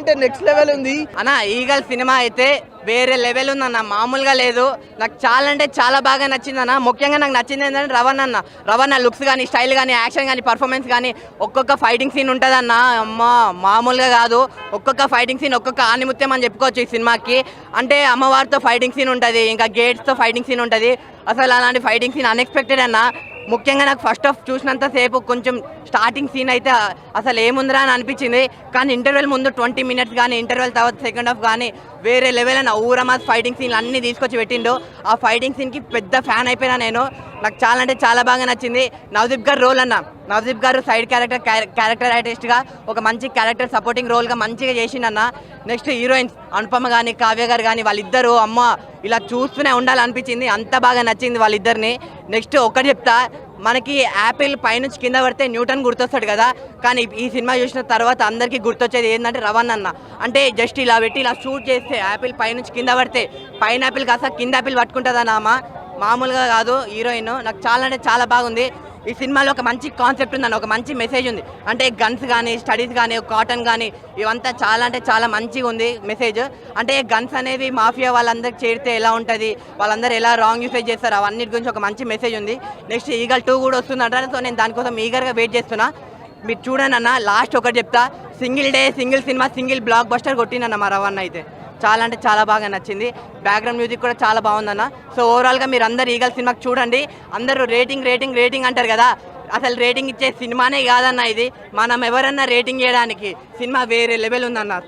అంటే next level ఉంది అన్న. ఈగల్ సినిమా అయితే వేరే లెవెల్ ఉందన్న, మామూలుగా లేదు. నాకు చాలా అంటే చాలా బాగా నచ్చింది అన్న. ముఖ్యంగా నాకు నచ్చింది ఏంటంటే రవణ లుక్స్ కానీ, స్టైల్ కానీ, యాక్షన్ కానీ, పర్ఫార్మెన్స్ కానీ, ఒక్కొక్క ఫైటింగ్ సీన్ ఉంటుందన్న. అమ్మ మామూలుగా కాదు. ఒక్కొక్క ఫైటింగ్ సీన్ ఒక్కొక్క ఆనిముత్యం అని చెప్పుకోవచ్చు ఈ సినిమాకి. అంటే అమ్మవారితో ఫైటింగ్ సీన్ ఉంటుంది, ఇంకా గేట్స్తో ఫైటింగ్ సీన్ ఉంటుంది. అసలు అలాంటి ఫైటింగ్ సీన్ అన్ఎక్స్పెక్టెడ్ అన్న. ముఖ్యంగా నాకు ఫస్ట్ హాఫ్ చూసినంత సేపు కొంచెం స్టార్టింగ్ సీన్ అయితే అసలు ఏముందిరా అని అనిపించింది. కానీ ఇంటర్వెల్ ముందు 20 minutes కానీ, ఇంటర్వెల్ తర్వాత సెకండ్ హాఫ్ కానీ వేరే లెవెల్ అన్న. ఊరమాస్ ఫైటింగ్ సీన్లు అన్నీ తీసుకొచ్చి పెట్టిండు. ఆ ఫైటింగ్ సీన్కి పెద్ద ఫ్యాన్ అయిపోయినా నేను. నాకు చాలా అంటే చాలా బాగా నచ్చింది. నవదీప్ గారు రోల్ అన్న, నవదీప్ గారు సైడ్ క్యారెక్టర్ ఆర్టిస్ట్గా ఒక మంచి క్యారెక్టర్ సపోర్టింగ్ రోల్గా మంచిగా చేసిండన్న. నెక్స్ట్ హీరోయిన్స్ అనుపమ కానీ, కావ్య గారు కానీ, వాళ్ళిద్దరూ అమ్మ ఇలా చూస్తూనే ఉండాలనిపించింది. అంత బాగా నచ్చింది వాళ్ళిద్దరిని. నెక్స్ట్ ఒకటి చెప్తా, మనకి యాపిల్ పైనుంచి కింద పడితే న్యూటన్ గుర్తొస్తాడు కదా, కానీ ఈ సినిమా చూసిన తర్వాత అందరికీ గుర్తొచ్చేది ఏంటంటే రవణ్ అన్న. అంటే జస్ట్ ఇలా పెట్టి ఇలా షూట్ చేస్తే యాపిల్ పైనుంచి కింద పడితే పైన యాపిల్ కాస్త కింద యాపిల్ పట్టుకుంటుందన్న. మామూలుగా కాదు హీరోయిన్. నాకు చాలా అంటే చాలా బాగుంది. ఈ సినిమాలో ఒక మంచి కాన్సెప్ట్ ఉందన్న, ఒక మంచి మెసేజ్ ఉంది. అంటే గన్స్ కానీ, స్టడీస్ కానీ, కాటన్ కానీ, ఇవంతా చాలా అంటే చాలా మంచిగా ఉంది మెసేజ్. అంటే గన్స్ అనేవి మాఫియా వాళ్ళందరికి చేరితే ఎలా ఉంటుంది, వాళ్ళందరూ ఎలా రాంగ్ యూసేజ్ చేస్తారు, అవన్నిటి గురించి ఒక మంచి మెసేజ్ ఉంది. నెక్స్ట్ ఈగల్ 2 కూడా వస్తుందంటారు. సో నేను దానికోసం ఈగర్గా వెయిట్ చేస్తున్నా. మీరు చూడండి అన్న. లాస్ట్ ఒకటి చెప్తా, single day single cinema single blockbuster కొట్టిందన్న మా రవణ అయితే. చాలా అంటే చాలా బాగా నచ్చింది. బ్యాక్గ్రౌండ్ మ్యూజిక్ కూడా చాలా బాగుందన్న. సో ఓవరాల్గా మీరు అందరు ఈగల్ సినిమాకి చూడండి. అందరూ రేటింగ్ అంటారు కదా, అసలు రేటింగ్ ఇచ్చే సినిమానే కాదన్న ఇది. మనం ఎవరన్నా రేటింగ్ చేయడానికి సినిమా వేరే లెవెల్ ఉందన్న.